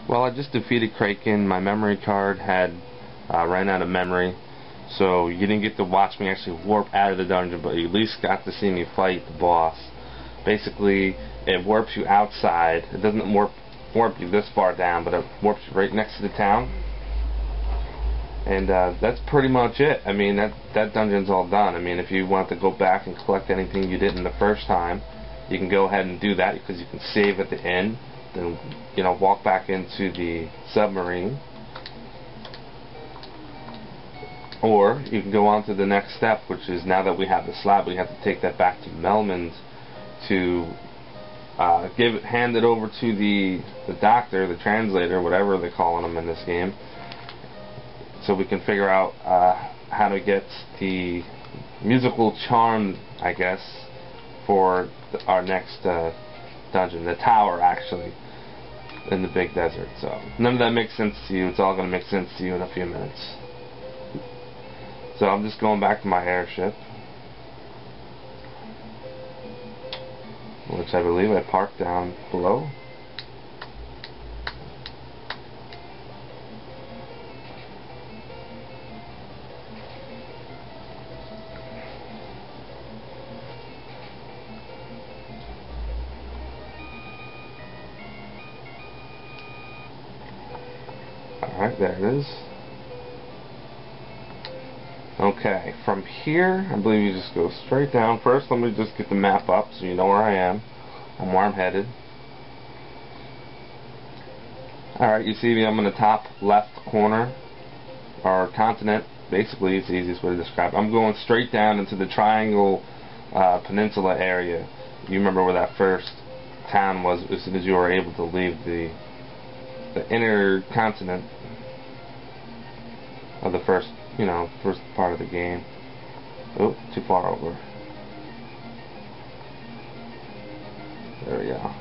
Well, I just defeated Kraken. My memory card had ran out of memory, so you didn't get to watch me actually warp out of the dungeon, but you at least got to see me fight the boss. Basically, it warps you outside. It doesn't warp you this far down, but it warps you right next to the town. And that's pretty much it. I mean, that dungeon's all done. I mean, if you want to go back and collect anything you didn't the first time, you can go ahead and do that because you can save at the end. Then, you know, walk back into the submarine. Or you can go on to the next step, which is now that we have the slab, we have to take that back to Mermaids to hand it over to the doctor, the translator, whatever they're calling him in this game, so we can figure out how to get the musical charm, I guess, for our next dungeon, the tower, actually, in the big desert. So none of that makes sense to you. It's all going to make sense to you in a few minutes. So I'm just going back to my airship, which I believe I parked down below. Alright, there it is. Okay, from here, I believe you just go straight down. First, let me just get the map up so you know where I am and where I'm headed. Alright, you see me, I'm in the top left corner, or continent, basically, it's the easiest way to describe it. I'm going straight down into the Triangle Peninsula area. You remember where that first town was as soon as you were able to leave the inner continent of the first part of the game. Oh, too far over. There we go.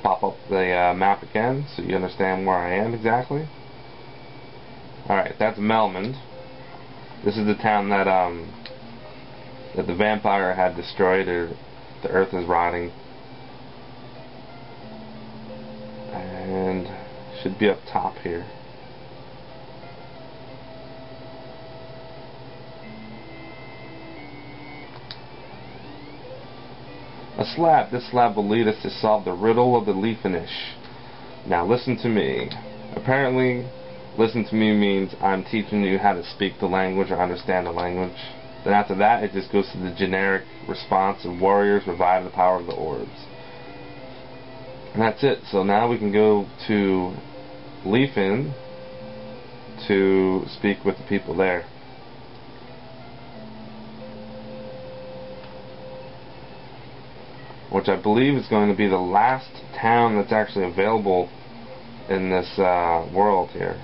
Pop up the map again so you understand where I am exactly. Alright, that's Mermaids. This is the town that that the vampire had destroyed, or the earth is rotting. And should be up top here. A slab. This slab will lead us to solve the riddle of the leafinish. Now listen to me. Apparently, listen to me means I'm teaching you how to speak the language or understand the language. Then after that, it just goes to the generic response of warriors revive the power of the orbs. And that's it. So now we can go to Leafin to speak with the people there. Which I believe is going to be the last town that's actually available in this world here.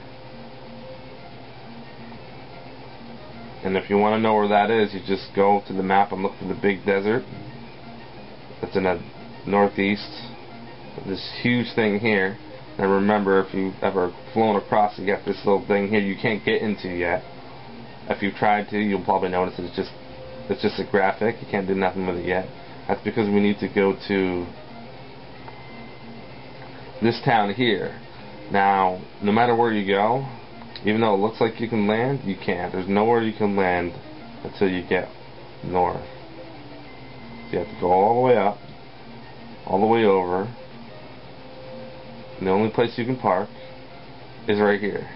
And if you want to know where that is, you just go to the map and look for the big desert. It's in the northeast. This huge thing here. And remember, if you've ever flown across, you got this little thing here you can't get into yet. If you've tried to, you'll probably notice it's just a graphic. You can't do nothing with it yet. That's because we need to go to this town here. Now, no matter where you go, even though it looks like you can land, you can't. There's nowhere you can land until you get north. So you have to go all the way up, all the way over. And the only place you can park is right here.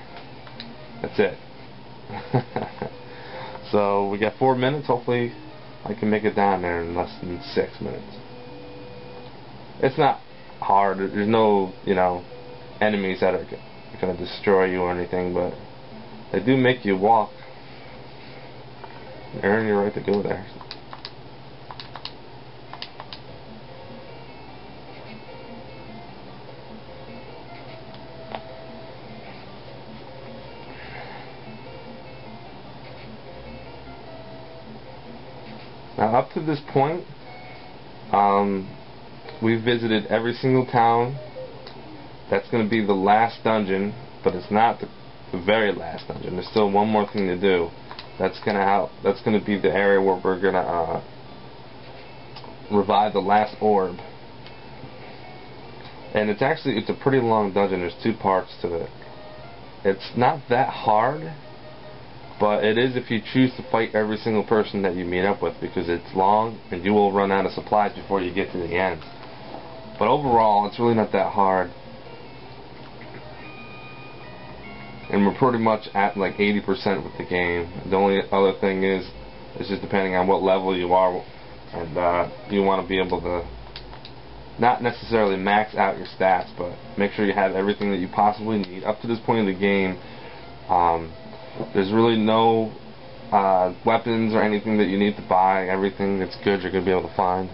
That's it. So we got 4 minutes. Hopefully I can make it down there in less than 6 minutes. It's not hard. There's no, enemies that are going to destroy you or anything, but they do make you walk. Earn your right to go there. Now, up to this point, we've visited every single town. That's going to be the last dungeon, but it's not the very last dungeon. There's still one more thing to do. That's going to be the area where we're going to revive the last orb. And it's a pretty long dungeon. There's 2 parts to it. It's not that hard, but it is if you choose to fight every single person that you meet up with, because it's long and you will run out of supplies before you get to the end. But overall, it's really not that hard. And we're pretty much at like 80% with the game. The only other thing is, it's just depending on what level you are, and you want to be able to not necessarily max out your stats, but make sure you have everything that you possibly need. Up to this point in the game, there's really no weapons or anything that you need to buy. Everything that's good you're going to be able to find.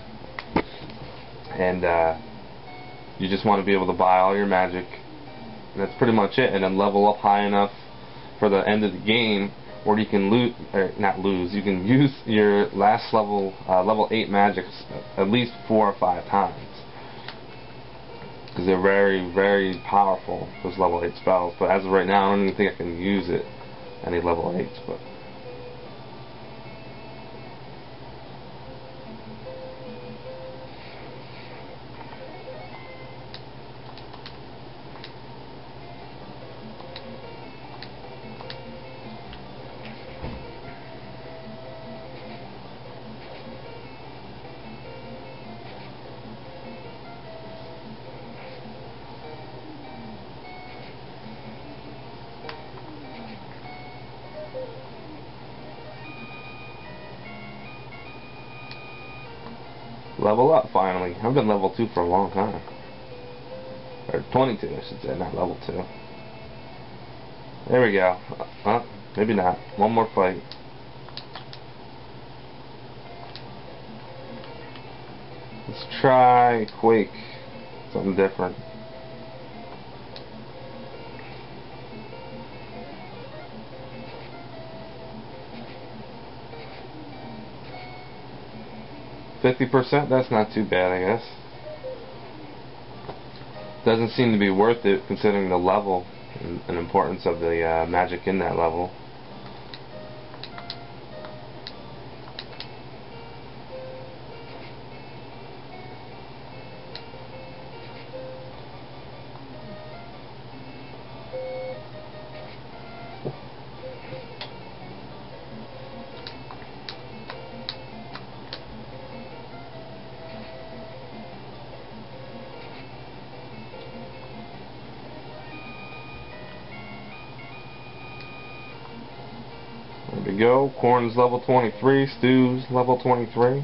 And you just want to be able to buy all your magic. And that's pretty much it. And then level up high enough for the end of the game where you can you can use your last level, level 8 magics at least 4 or 5 times. Because they're very, very powerful, those level 8 spells. But as of right now, I don't even think I can use it, any level 8s. But level up finally. I've been level 2 for a long time. Or 22, I should say, not level 2. There we go. Maybe not. One more fight. Let's try Quake. Something different. %? That's not too bad, I guess. Doesn't seem to be worth it considering the level and importance of the magic in that level. There we go. Corn's level 23. Stew's level 23.